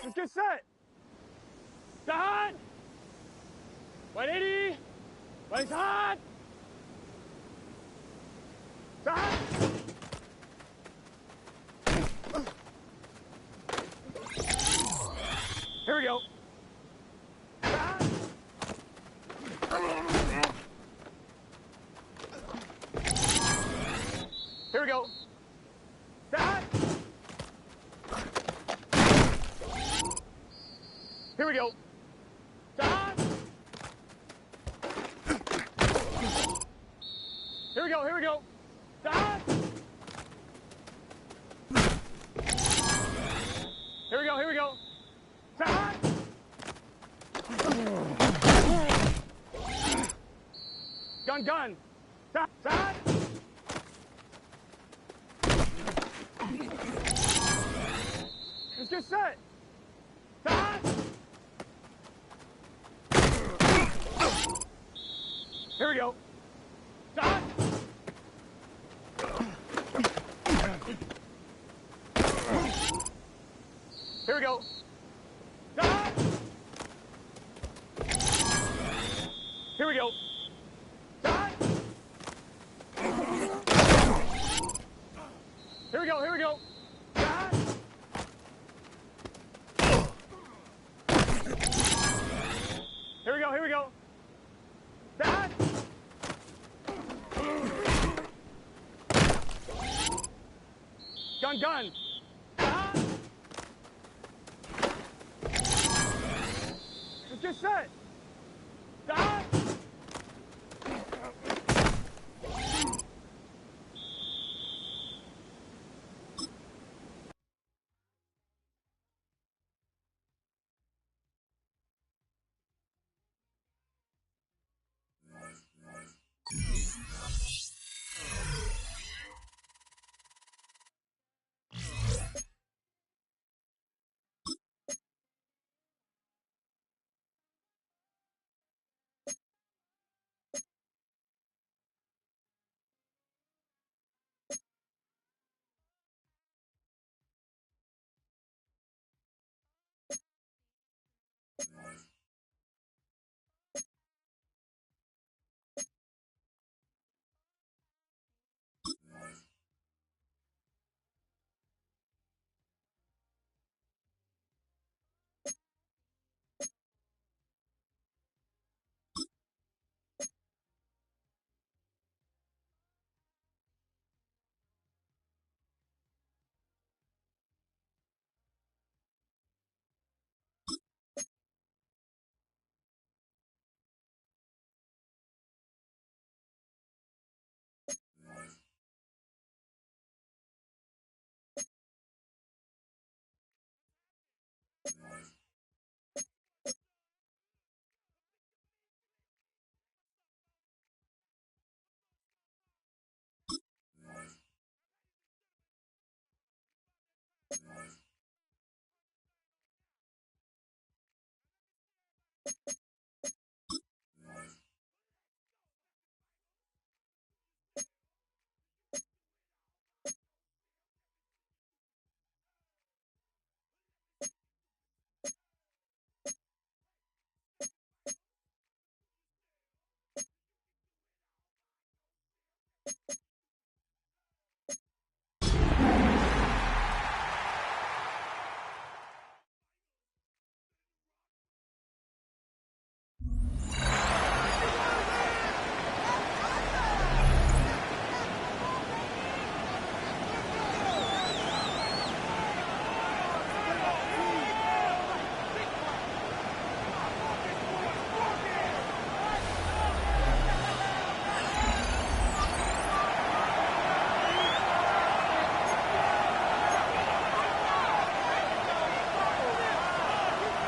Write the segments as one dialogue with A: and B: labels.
A: Let's get set. Start. 180. Legs hot. Start. Here we go. Start. Here we go. Start. Here we go. Start. Here we go. Here we go. Start. Here we go. Here we go. Start. Gun, gun. Start. Start. Let's get set. Start. Here we go. Start. Here we go. Start. Here we go. Start. Here we go. Here we go. Start. Here we go. Here we go. Start. Gun, gun. Start. Let's get set. Start.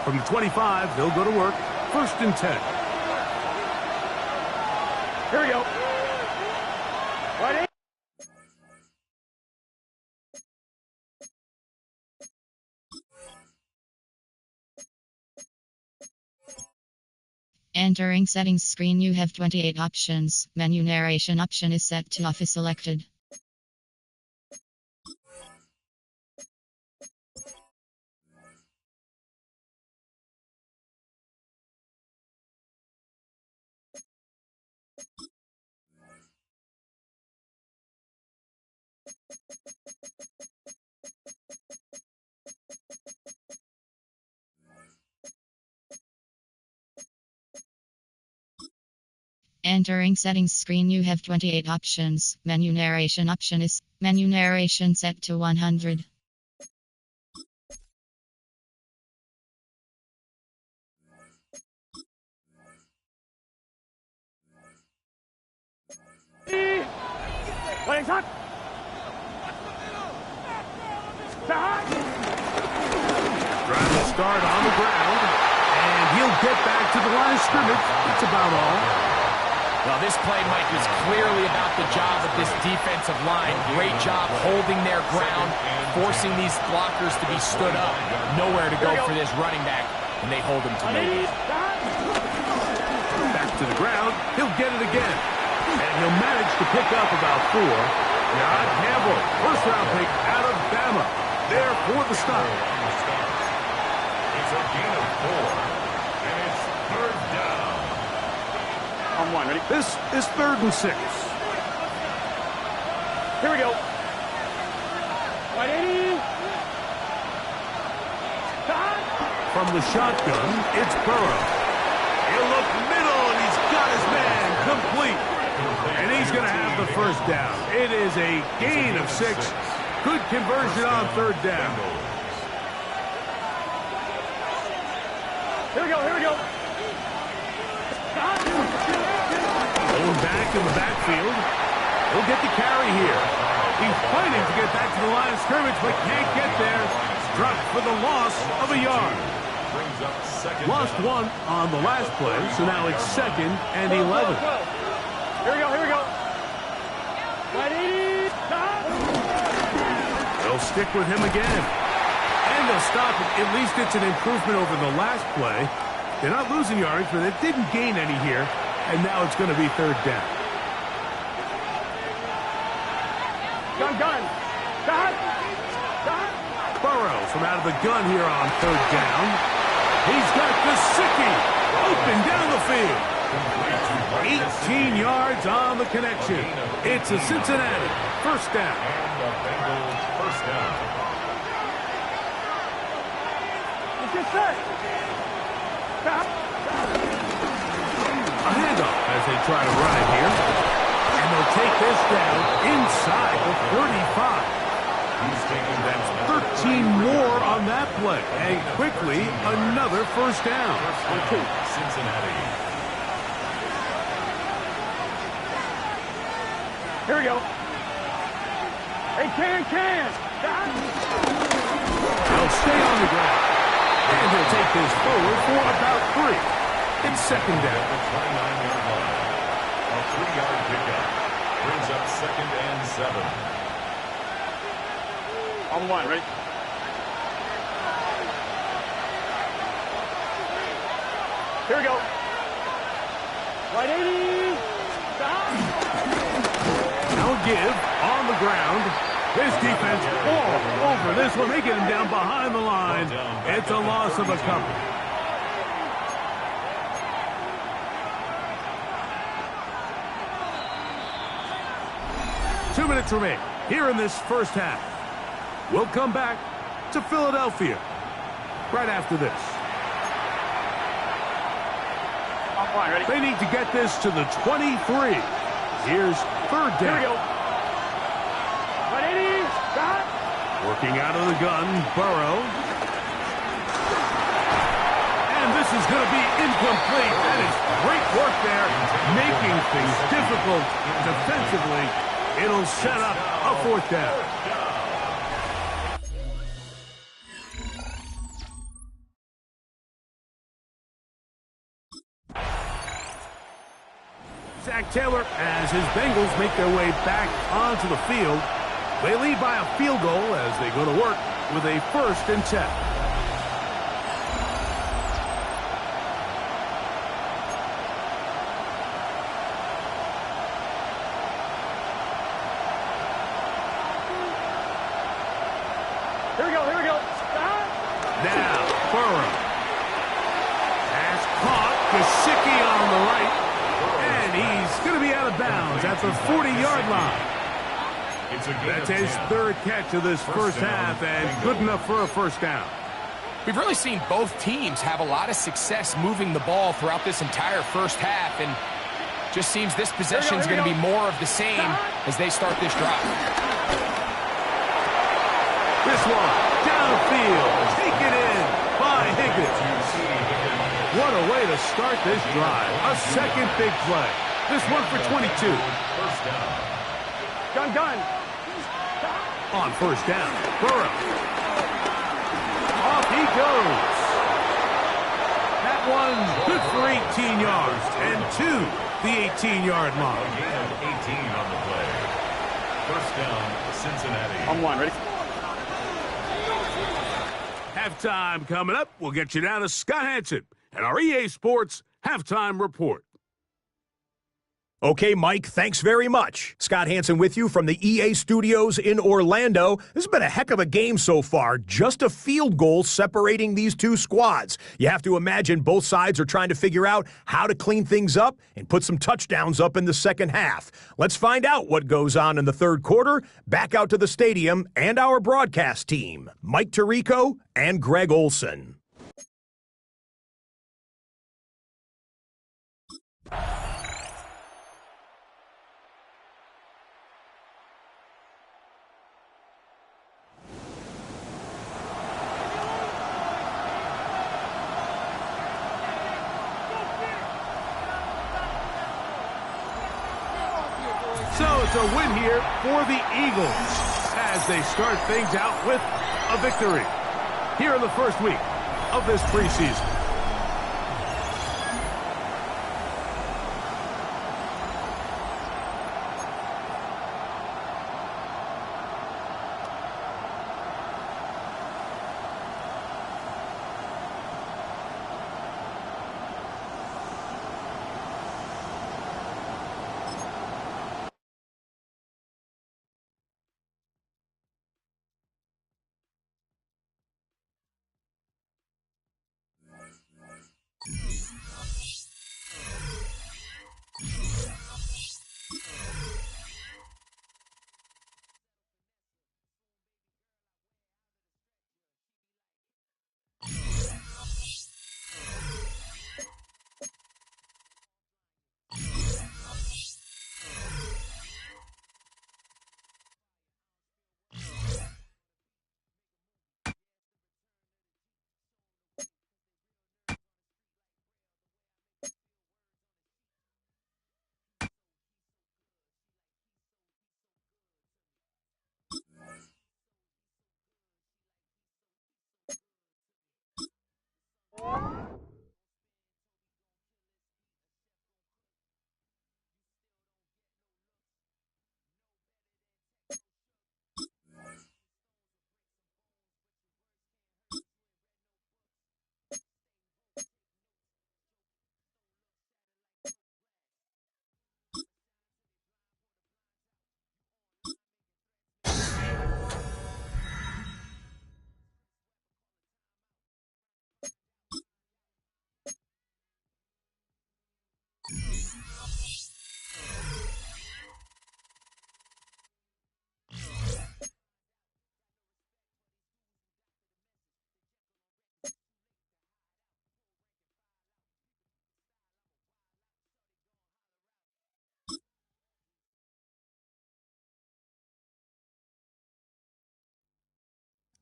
B: From the 25, they'll go to work. 1st and 10.
A: Here we go. Ready?
C: Entering settings screen, you have 28 options. Menu narration option is set to off is selected. entering settings screen you have 28 options. Menu narration option is menu narration set to 100.
A: Running shot.
B: Trying to start on the ground, and he'll get back to the line of scrimmage. That's about all.
D: Well, this play, Mike, was clearly about the job of this defensive line. Great job holding their ground, forcing these blockers to be stood up. Nowhere to go for this running back, and they hold him to no.
B: Back to the ground. He'll get it again. And he'll manage to pick up about 4. John Campbell, first-round pick out of Bama. There for the stop.
E: It's a gain of 4, and it's third down.
A: On 1, ready?
B: This is 3rd and 6.
A: Here we go. 180.
B: From the shotgun, it's Burrow. He'll look middle, and he's got his man complete. And he's going to have the first down. It is a gain of 6. Good conversion on 3rd down.
A: Here we go, here we go.
B: Going back in the backfield. He'll get the carry here. He's fighting to get back to the line of scrimmage, but can't get there. Dropped for the loss of a yard. Lost 1 on the last play, so now it's 2nd and 11.
A: Here we go, here we go. 180.
B: They'll stick with him again. And they'll stop it. At least it's an improvement over the last play. They're not losing yards, but they didn't gain any here. And now it's going to be 3rd down.
A: Gun.
B: Burrow from out of the gun here on 3rd down. He's got Gesicki open down the field. 18 yards on the connection. It's a Cincinnati first down.
E: And the Bengals first down.
A: It's just set.
B: A handoff as they try to run it here. And they'll take this down inside the 35.
E: He's taking that
B: 13 more on that play. And quickly, another first down.
E: Cincinnati.
A: Here we go. Hey, can.
B: They'll stay on the ground. And he'll take this forward for about 3. It's 2nd down.
E: The 29-yard line. A 3-yard pickup. Brings up 2nd and 7.
A: On 1, ready? Here we go. 180.
B: Now give on the ground. This defense all over this one. They get him down behind the line. It's a loss of a couple. Two minutes remain here in this first half. We'll come back to Philadelphia right after this.
A: On 1, ready?
B: They need to get this to the 23. Here's 3rd down.
A: Here we go. 180.
B: Working out of the gun, Burrow. And this is going to be incomplete. That is great work there, making things difficult defensively. It'll set up a 4th down. Zach Taylor, as his Bengals make their way back onto the field. They lead by a field goal as they go to work with a 1st and 10.
A: Here we go.
B: Now, Burrow. Has caught Gesicki on the right. And he's going to be out of bounds at the 40-yard line. That's his 3rd catch of this first half, and good enough for a first down.
D: We've really seen both teams have a lot of success moving the ball throughout this entire first half, and Just seems this possession is going to be more of the same as they start this drive.
B: This one, downfield, taken in by Higgins. What a way to start this drive. A second big play. This one for 22.
E: First down.
A: Gun.
B: On first down, Burrow. Off he goes. That one good for 18 yards and to the 18-yard line.
E: A gain of 18 on the play. First down, Cincinnati.
A: On one, ready?
B: Halftime coming up. We'll get you down to Scott Hansen and our EA Sports Halftime Report.
F: Okay, Mike, thanks very much. Scott Hansen with you from the EA Studios in Orlando. This has been a heck of a game so far. Just a field goal separating these two squads. You have to imagine both sides are trying to figure out how to clean things up and put some touchdowns up in the second half. Let's find out what goes on in the third quarter. Back out to the stadium and our broadcast team, Mike Tirico and Greg Olson.
B: So it's a win here for the Eagles as they start things out with a victory here in the first week of this preseason.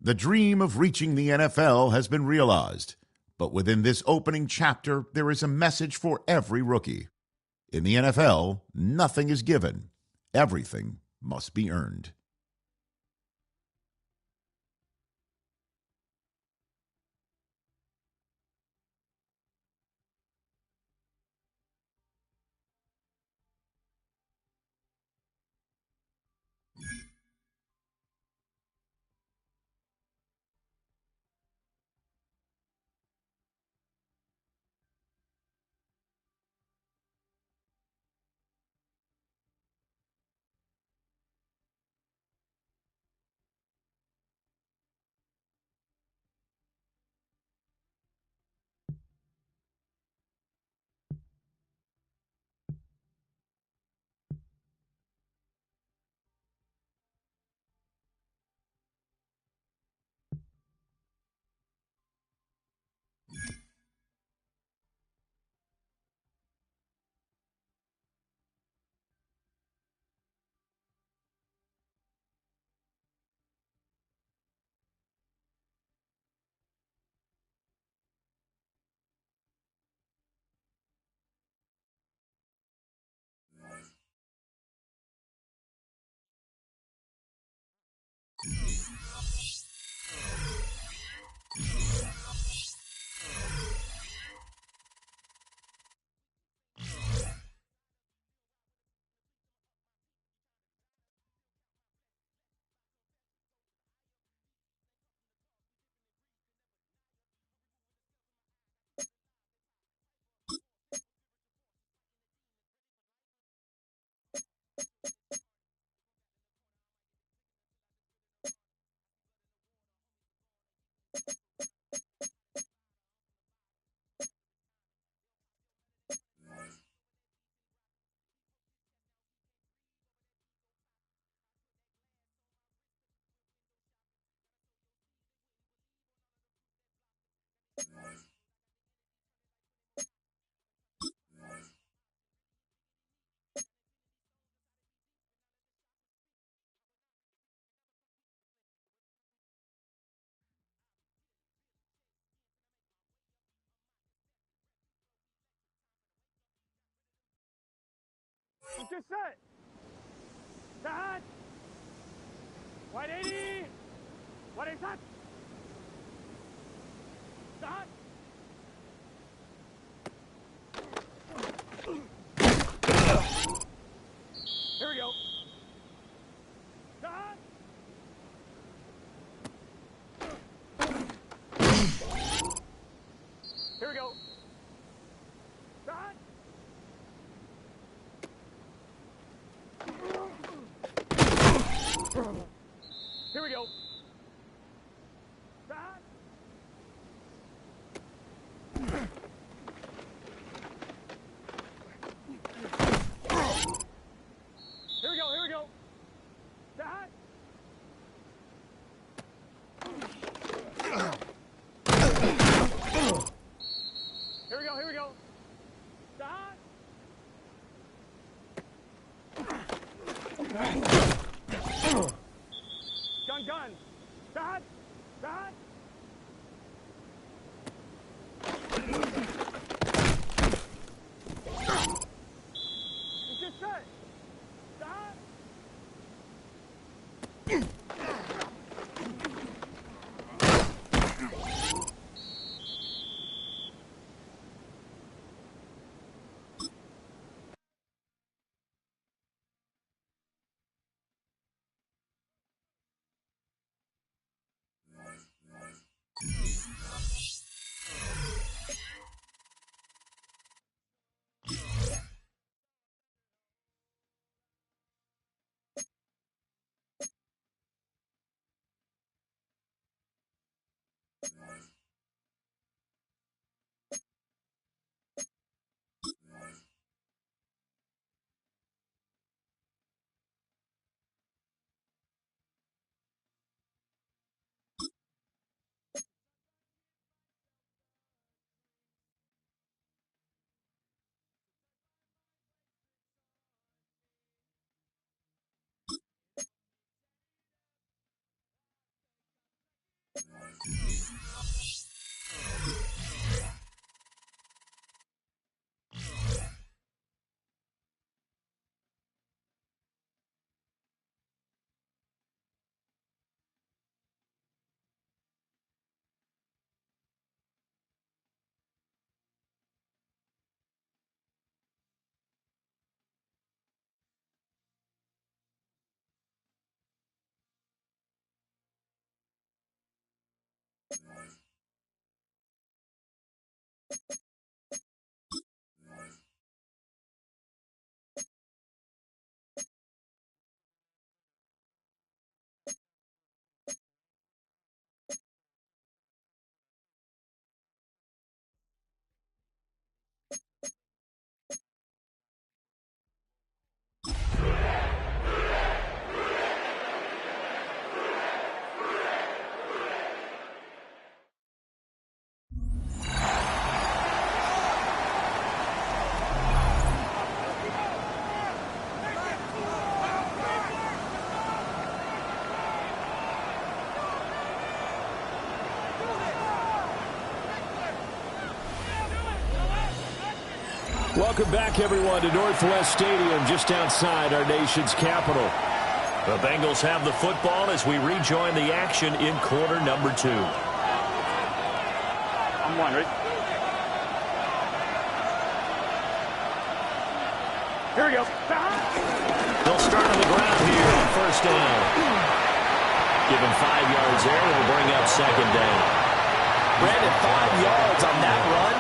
G: The dream of reaching the NFL has been realized, but within this opening chapter, there is a message for every rookie. In the NFL, nothing is given. Everything must be earned.
A: Just set. Set. 180. 180 set. Set. Here we go. Set. Here we go. Set. Here we go. Set. Here we go, here we go. Set. Here we go, here we go. Set. Gun. Set. Set. It's just set. Set.
H: Welcome back, everyone, to Northwest Stadium, just outside our nation's capital. The Bengals have the football as we rejoin the action in quarter number 2.
A: I'm one, right? Here we go.
H: They'll start on the ground here on first down. Give him 5 yards there. It'll bring up second down.
D: Brandon, 5 yards on that run.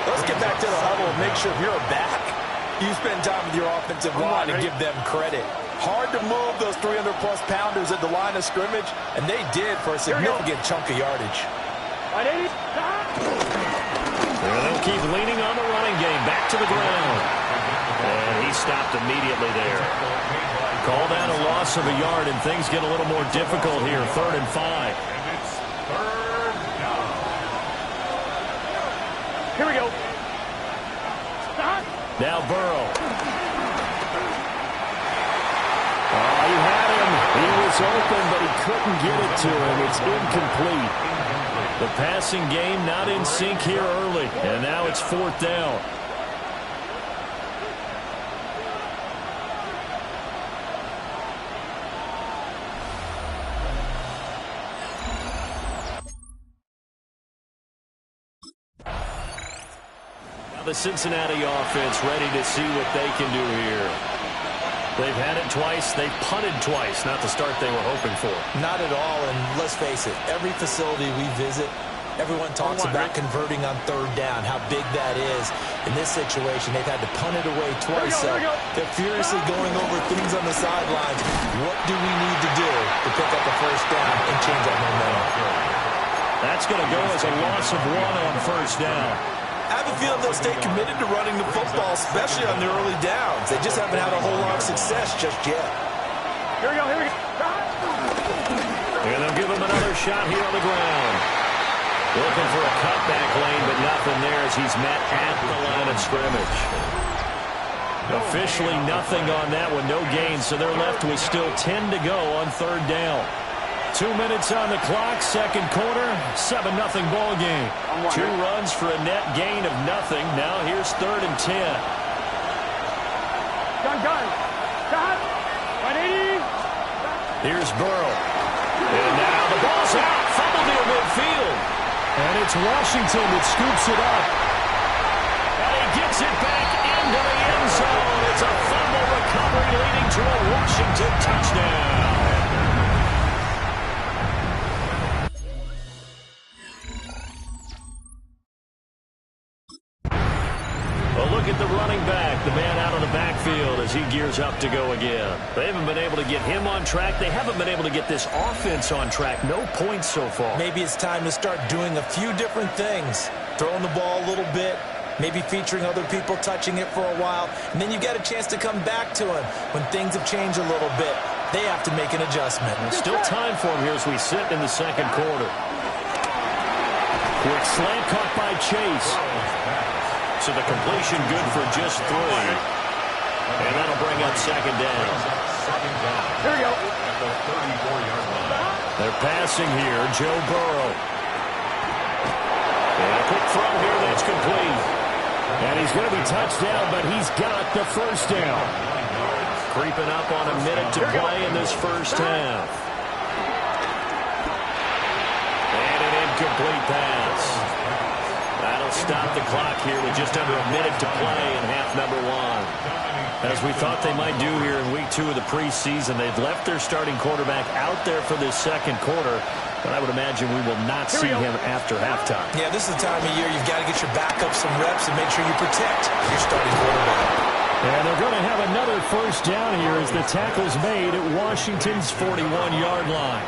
D: Let's get back to the huddle and make sure if you're a back,
I: You spend time with your offensive line and give them credit. Hard to move those 300-plus pounders at the line of scrimmage, and they did for a significant chunk of yardage.
H: They'll keep leaning on the running game. Back to the ground. And he stopped immediately there. Called out a loss of a yard, and things get a little more difficult here. 3rd and 5.
A: Here we go.
H: Now Burrow. Oh, he had him. He was open, but he couldn't get it to him. It's incomplete. The passing game not in sync here early, and now it's 4th down. Now the Cincinnati offense ready to see what they can do here. They've had it twice. They've punted twice. Not the start they were hoping for.
I: Not at all, and let's face it, every facility we visit, everyone talks about converting on 3rd down, how big that is. In this situation, they've had to punt it away twice, so they're furiously going over things on the sidelines. What do we need to do to pick up a 1st down and change our momentum?
H: That's going to go as a loss of 1 on 1st down.
I: I have a feeling they'll stay committed to running the football, especially on their early downs. They just haven't had a whole lot of success just yet.
A: Here we go, here we go.
H: And they'll give him another shot here on the ground. Looking for a cutback lane, but nothing there as he's met at the line of scrimmage. Officially nothing on that one, no gain, so they're left with still 10 to go on 3rd down. 2 minutes on the clock, 2nd quarter, 7-0 ball game. 2 runs for a net gain of nothing. Now here's 3rd and 10.
A: Gun. Shot. 180.
H: Here's Burrow. And now the ball's out. Fumble near midfield. And it's Washington that scoops it up. And he gets it back into the end zone. It's a fumble recovery leading to a Washington touchdown. Look at the running back, the man out of the backfield as he gears up to go again. They haven't been able to get him on track. They haven't been able to get this offense on track. No points so far.
I: Maybe it's time to start doing a few different things. Throwing the ball a little bit, maybe featuring other people touching it for a while, and then you get a chance to come back to him when things have changed a little bit. They have to make an adjustment.
H: There's still time for him here as we sit in the 2nd quarter. Quick slant caught by Chase. So the completion good for just 3. And that'll bring up 2nd down.
A: Here we go.
H: They're passing here. Joe Burrow. And a quick throw here that's complete. And he's going to be touched down, but he's got the 1st down. Creeping up on a minute to play in this 1st half. And an incomplete pass. That'll stop the clock here with just under a minute to play in half number 1. As we thought they might do here in week 2 of the preseason, they've left their starting quarterback out there for this 2nd quarter, but I would imagine we will not see him after halftime.
I: Yeah, this is the time of year you've got to get your backup some reps and make sure you protect your starting quarterback.
H: And they're going to have another 1st down here as the tackle's made at Washington's 41-yard line.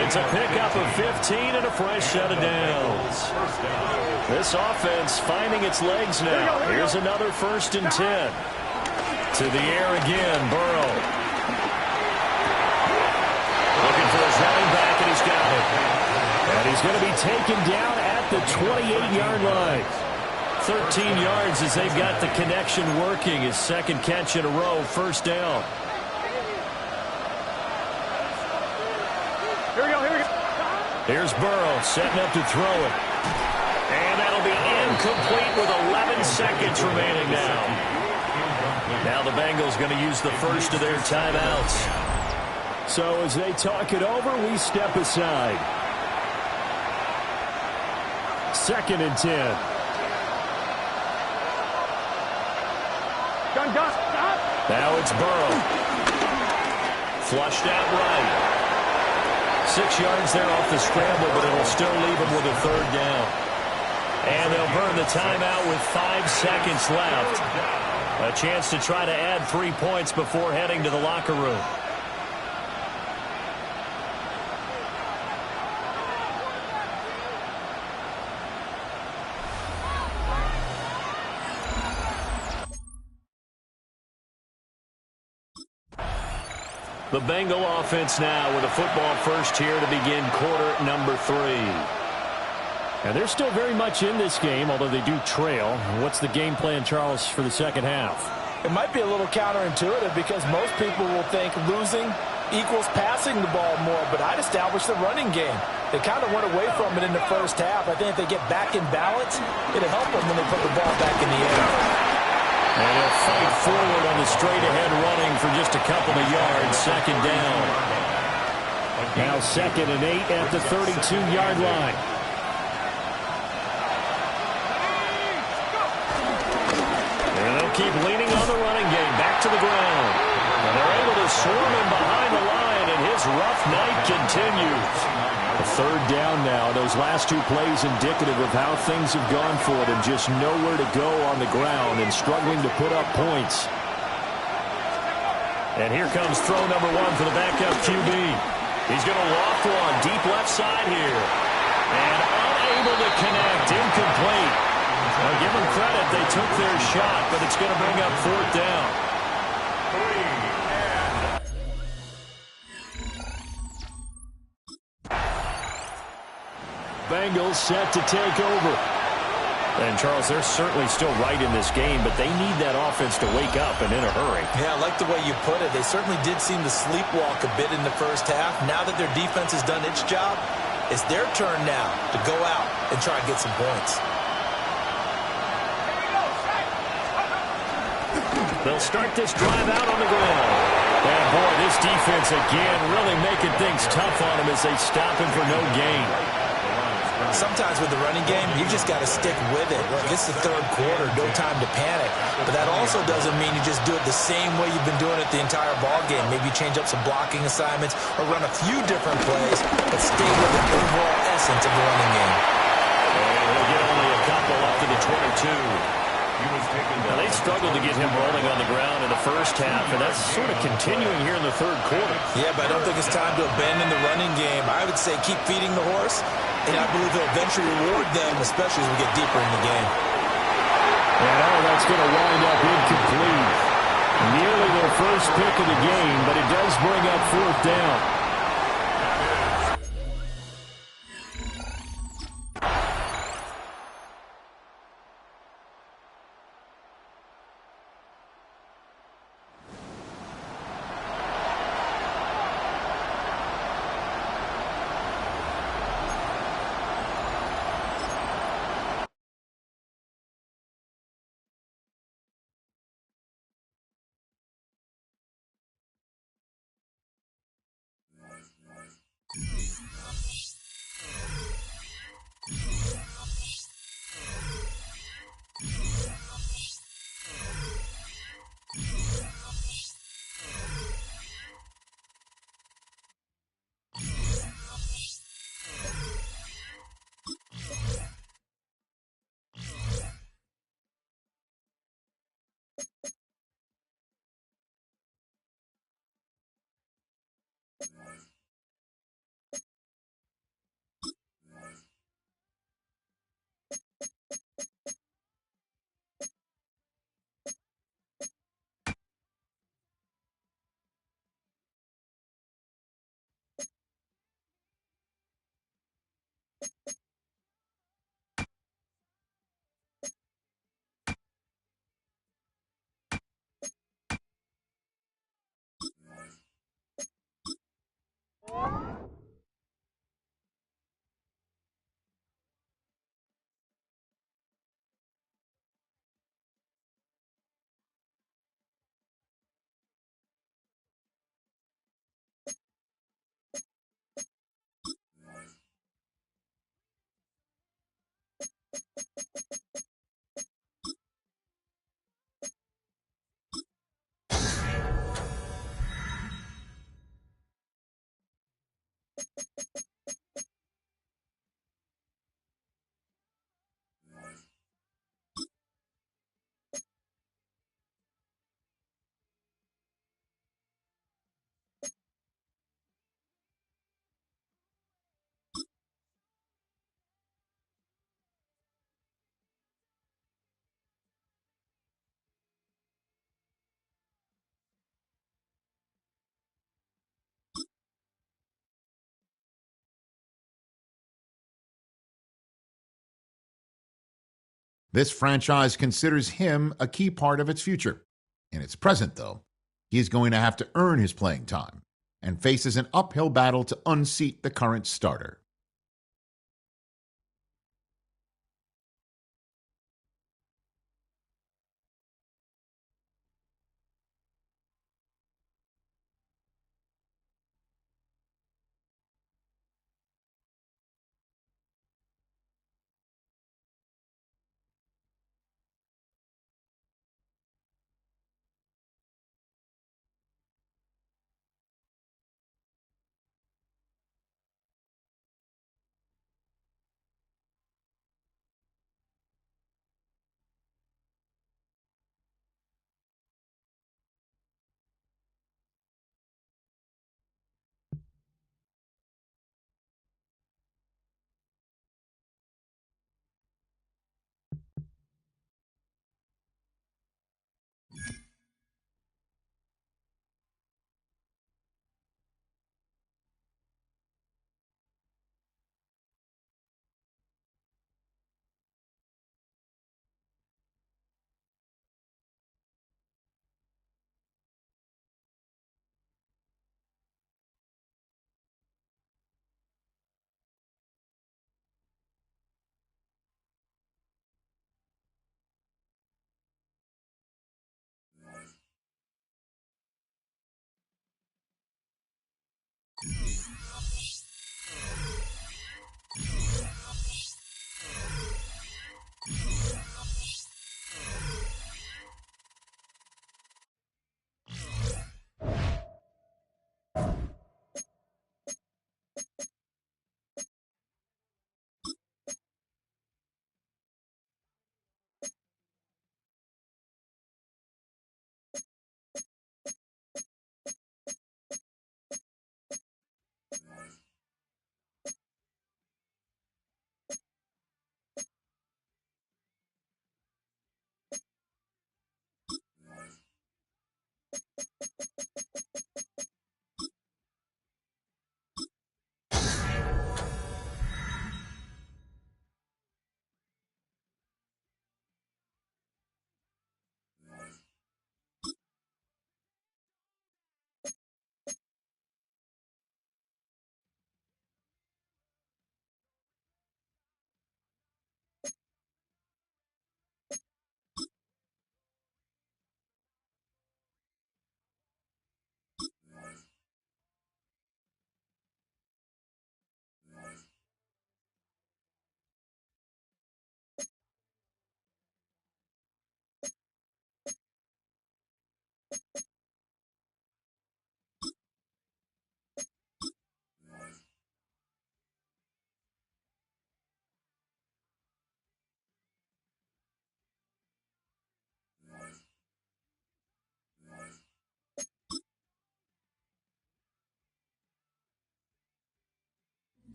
H: It's a pickup of 15 and a fresh set of downs. This offense finding its legs now. Here's another 1st and 10. To the air again, Burrow. Looking for his running back, and he's got it. And he's going to be taken down at the 28-yard line. 13 yards as they've got the connection working. His 2nd catch in a row, 1st down.
A: Here we go.
H: Here's Burrow setting up to throw it. And that'll be incomplete with 11 seconds remaining now. Now the Bengals going to use the 1st of their timeouts. So as they talk it over, we step aside. 2nd and 10.
A: Gun.
H: Now it's Burrow. Flushed out right. 6 yards there off the scramble, but it'll still leave him with a 3rd down. And they'll burn the timeout with 5 seconds left. A chance to try to add 3 points before heading to the locker room. The Bengal offense now with a football first here to begin quarter number 3. And they're still very much in this game, although they do trail. What's the game plan, Charles, for the second half?
I: It might be a little counterintuitive because most people will think losing equals passing the ball more, but I'd establish the running game. They kind of went away from it in the first half. I think if they get back in balance, it'll help them when they put the ball back in the air.
H: And he'll fight forward on the straight-ahead running for just a couple of yards. Second down. Now 2nd and 8 at the 32-yard line. And they'll keep leaning on the running game. Back to the ground. And they're able to swarm him behind the line, and his rough night continues. A 3rd down now. Those last 2 plays indicative of how things have gone for them. Just nowhere to go on the ground and struggling to put up points. And here comes throw number 1 for the backup QB. He's going to loft one deep left side here. And unable to connect. Incomplete. I'll give them credit. They took their shot, but it's going to bring up 4th down. Bengals set to take over. And, Charles, they're certainly still right in this game, but they need that offense to wake up and in a hurry.
I: Yeah, I like the way you put it. They certainly did seem to sleepwalk a bit in the first half. Now that their defense has done its job, it's their turn now to go out and try and get some points.
H: They'll start this drive out on the ground. And, boy, this defense again really making things tough on them as they stop him for no gain.
I: Sometimes with the running game, you just got to stick with it. Look, it's the 3rd quarter, no time to panic. But that also doesn't mean you just do it the same way you've been doing it the entire ball game. Maybe change up some blocking assignments or run a few different plays, but stay with the overall essence of the running game.
H: And he'll get only a couple up to the 22. Now, they struggled to get him rolling on the ground in the first half, and that's sort of continuing here in the 3rd quarter.
I: Yeah, but I don't think it's time to abandon the running game. I would say keep feeding the horse, and I believe he'll eventually reward them, especially as we get deeper in the game.
H: And all that's going to wind up incomplete. Nearly their first pick of the game, but it does bring up 4th down.
G: This franchise considers him a key part of its future. In its present, though, he is going to have to earn his playing time and faces an uphill battle to unseat the current starter.